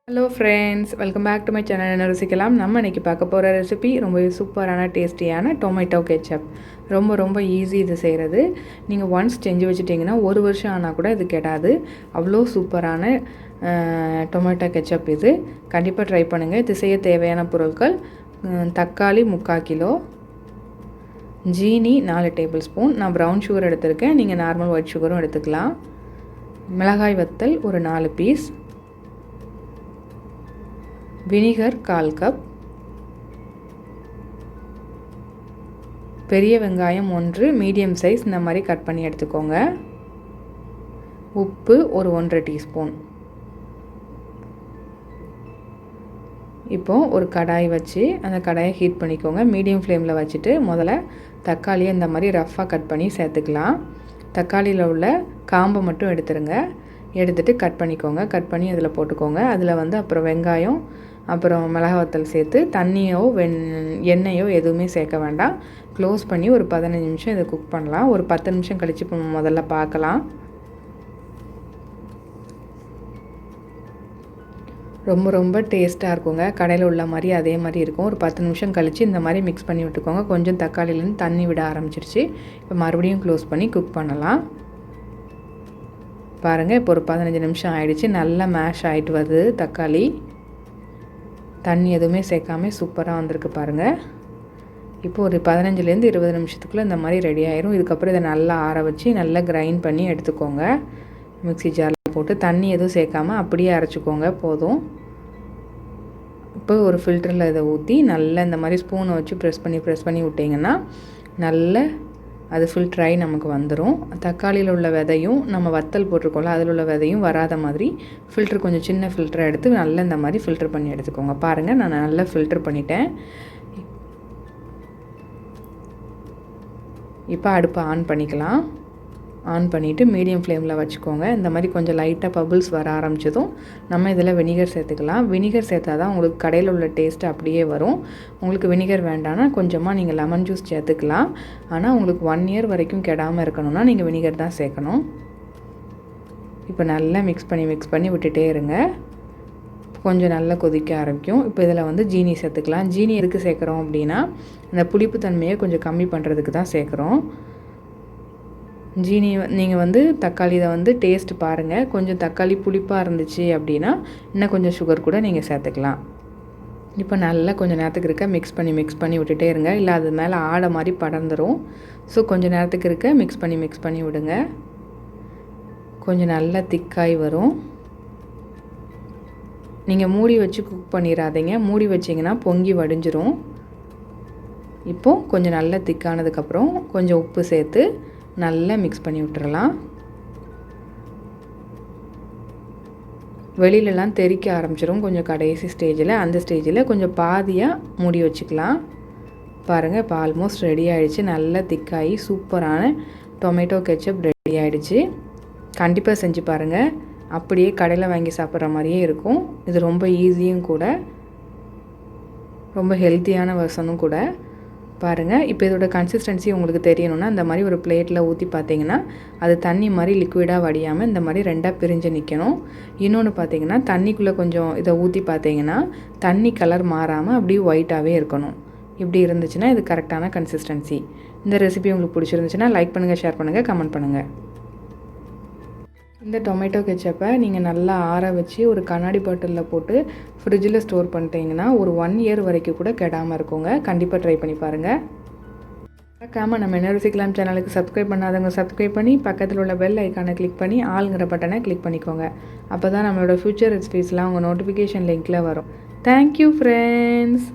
Hello friends, welcome back to my channel. என்ன ருசிக்கலாம். நம்ம இன்றைக்கி பார்க்க போகிற ரெசிபி ரொம்பவே சூப்பரான டேஸ்டியான டொமேட்டோ கெச்சப். ரொம்ப ஈஸி இது செய்கிறது. நீங்கள் ஒன்ஸ் செஞ்சு வச்சுட்டிங்கன்னா 1 வருஷம் ஆனால் கூட இது கெடாது. அவ்வளோ சூப்பரான டொமேட்டோ கெச்சப் இது. கண்டிப்பாக ட்ரை பண்ணுங்கள். இது செய்ய தேவையான பொருட்கள்: தக்காளி 3/4 கிலோ, ஜீனி 4 டேபிள் ஸ்பூன், நான் ப்ரௌன் சுகர் எடுத்திருக்கேன், நீங்கள் நார்மல் ஒயிட் சுகரும் எடுத்துக்கலாம், மிளகாய் வத்தல் ஒரு 4 பீஸ், வினிகர் 1/4 கப், பெரிய வெங்காயம் 1 மீடியம் சைஸ் இந்த மாதிரி கட் பண்ணி எடுத்துக்கோங்க, உப்பு ஒரு 1/2 டீஸ்பூன். இப்போது ஒரு கடாய் வச்சு அந்த கடாயை ஹீட் பண்ணிக்கோங்க. மீடியம் ஃப்ளேமில் வச்சுட்டு முதல்ல தக்காளியை இந்த மாதிரி ரஃப்பாக கட் பண்ணி சேர்த்துக்கலாம். தக்காளியில் உள்ள காம்பை மட்டும் எடுத்துருங்க. எடுத்துகிட்டு கட் பண்ணிக்கோங்க. கட் பண்ணி அதில் போட்டுக்கோங்க. அதில் அப்புறம் வெங்காயம், அப்புறம் மிளகாய் வத்தல் சேர்த்து தண்ணியோ எண்ணெயோ எதுவுமே சேர்க்க வேண்டாம். க்ளோஸ் பண்ணி ஒரு 15 நிமிஷம் இதை குக் பண்ணலாம். ஒரு 10 நிமிஷம் கழித்து முதல்ல பார்க்கலாம். ரொம்ப டேஸ்ட்டாக இருக்குங்க. கடையில் உள்ள மாதிரி அதே மாதிரி இருக்கும். ஒரு 10 நிமிஷம் கழித்து இந்த மாதிரி மிக்ஸ் பண்ணி விட்டுக்கோங்க. கொஞ்சம் தக்காளிலேருந்து தண்ணி விட ஆரம்பிச்சிருச்சு. இப்போ மறுபடியும் க்ளோஸ் பண்ணி குக் பண்ணலாம். பாருங்கள், இப்போ ஒரு 15 நிமிஷம் ஆகிடுச்சு. நல்லா மேஷ் ஆகிட்டு வருது தக்காளி. தண்ணி எதுவுமே சேர்க்காம சூப்பராக வந்திருக்கு பாருங்கள். இப்போ ஒரு 15லேருந்து 20 நிமிஷத்துக்குள்ளே இந்த மாதிரி ரெடி ஆயிரும். இதுக்கப்புறம் இதை நல்லா ஆற வச்சு நல்லா கிரைண்ட் பண்ணி எடுத்துக்கோங்க. மிக்ஸி ஜாரில் போட்டு தண்ணி எதுவும் சேர்க்காமல் அப்படியே அரைச்சிக்கோங்க, போதும். இப்போ ஒரு ஃபில்டரில் இதை ஊற்றி நல்லா இந்த மாதிரி ஸ்பூனை வச்சு ப்ரெஸ் பண்ணி விட்டிங்கன்னா நல்ல அது ஃபில்டர் ஆகி நமக்கு வந்துடும். தக்காளியில் உள்ள விதையும் நம்ம வத்தல் போட்டிருக்கோம்ல அதில் உள்ள விதையும் வராத மாதிரி ஃபில்ட்ரு கொஞ்சம் சின்ன ஃபில்டரை எடுத்து நல்லா இந்த மாதிரி ஃபில்டர் பண்ணி எடுத்துக்கோங்க. பாருங்கள், நான் நல்லா ஃபில்டர் பண்ணிட்டேன். இப்போ அடுப்பை ஆன் பண்ணிக்கலாம். ஆன் பண்ணிவிட்டு மீடியம் ஃப்ளேமில் வச்சுக்கோங்க. இந்த மாதிரி கொஞ்சம் லைட்டாக பபிள்ஸ் வர ஆரம்பித்ததும் நம்ம இதில் வினிகர் சேர்த்துக்கலாம். வினிகர் சேர்த்தா தான் உங்களுக்கு கடையில் உள்ள டேஸ்ட்டு அப்படியே வரும். உங்களுக்கு வினிகர் வேண்டாம்னா கொஞ்சமாக நீங்கள் லெமன் ஜூஸ் சேர்த்துக்கலாம். ஆனால் உங்களுக்கு 1 இயர் வரைக்கும் கெடாமல் இருக்கணும்னா நீங்கள் வினிகர் தான் சேர்க்கணும். இப்போ நல்லா மிக்ஸ் பண்ணி விட்டுட்டே இருங்க. கொஞ்சம் நல்லா கொதிக்க ஆரம்பிக்கும். இப்போ இதில் ஜீனி சேர்த்துக்கலாம். ஜீனி எதுக்கு சேர்க்குறோம் அப்படின்னா அந்த புளிப்பு தன்மையை கொஞ்சம் கம்மி பண்ணுறதுக்கு தான் சேர்க்குறோம். ஜீனி நீங்கள் தக்காளி டேஸ்ட் பாருங்கள். கொஞ்சம் தக்காளி புளிப்பாக இருந்துச்சு அப்படின்னா இன்னும் கொஞ்சம் சுகர் கூட நீங்கள் சேர்த்துக்கலாம். இப்போ நல்லா கொஞ்சம் நேரத்துக்கு இருக்க மிக்ஸ் பண்ணி விட்டுட்டே இருங்க. இல்லை அது மேலே ஆடை மாதிரி படர்ந்துடும். ஸோ கொஞ்சம் நேரத்துக்கு இருக்க மிக்ஸ் பண்ணி விடுங்க. கொஞ்சம் நல்லா திக்காய் வரும். நீங்கள் மூடி வச்சு குக் பண்ணிடாதீங்க. மூடி வச்சிங்கன்னா பொங்கி வடிஞ்சிரும். இப்போது கொஞ்சம் நல்லா திக்கானதுக்கப்புறம் கொஞ்சம் உப்பு சேர்த்து நல்லா மிக்ஸ் பண்ணி விட்டுறலாம். வெளியிலலாம் தெறிக்க ஆரம்பிச்சிடும் கொஞ்சம் கடைசி ஸ்டேஜில். அந்த ஸ்டேஜில் கொஞ்சம் பாதியாக மூடி வச்சுக்கலாம். பாருங்கள், இப்போ ஆல்மோஸ்ட் ரெடி ஆகிடுச்சு. நல்லா திக்காகி சூப்பரான டொமேட்டோ கெச்சப் ரெடி ஆகிடுச்சு. கண்டிப்பாக செஞ்சு பாருங்கள். அப்படியே கடையில் வாங்கி சாப்பிட்ற மாதிரியே இருக்கும். இது ரொம்ப ஈஸியும் கூட, ரொம்ப ஹெல்த்தியான வெர்ஷனும் கூட. பாருங்கள், இப்போ இதோட கன்சிஸ்டன்சி உங்களுக்கு தெரியணும்னா இந்த மாதிரி ஒரு பிளேட்டில் ஊற்றி பார்த்தீங்கன்னா அது தண்ணி மாதிரி லிக்விடாக வடியாமல் இந்த மாதிரி 2ஆக பிரிஞ்சு நிற்கணும். இன்னொன்று பார்த்தீங்கன்னா தண்ணிக்குள்ளே கொஞ்சம் இதை ஊற்றி பார்த்தீங்கன்னா தண்ணி கலர் மாறாமல் அப்படியே ஒயிட்டாகவே இருக்கணும். இப்படி இருந்துச்சுன்னா இது கரெக்டான கன்சிஸ்டன்சி. இந்த ரெசிபி உங்களுக்கு பிடிச்சிருந்துச்சுன்னா லைக் பண்ணுங்கள், ஷேர் பண்ணுங்கள், கமெண்ட் பண்ணுங்கள். இந்த டொமேட்டோ கெச்சப்பை நீங்கள் நல்லா ஆற வச்சு ஒரு கண்ணாடி பாட்டிலில் போட்டு ஃப்ரிட்ஜில் ஸ்டோர் பண்ணிட்டீங்கன்னா ஒரு 1 இயர் வரைக்கும் கூட கெடாமல் இருக்குங்க. கண்டிப்பாக ட்ரை பண்ணி பாருங்கள். மறக்காமல் நம்ம என்ன ருசிக்கலாம் சேனலுக்கு சப்ஸ்கிரைப் பண்ணாதவங்க சப்ஸ்கிரைப் பண்ணி பக்கத்தில் உள்ள பெல் ஐக்கானை கிளிக் பண்ணி ஆளுங்கிற பட்டனை கிளிக் பண்ணிக்கோங்க. அப்போ தான் நம்மளோட ஃப்யூச்சர் ரெசிபீஸ்லாம் உங்கள் நோட்டிஃபிகேஷன் லிங்க்கில் வரும். Thank you friends.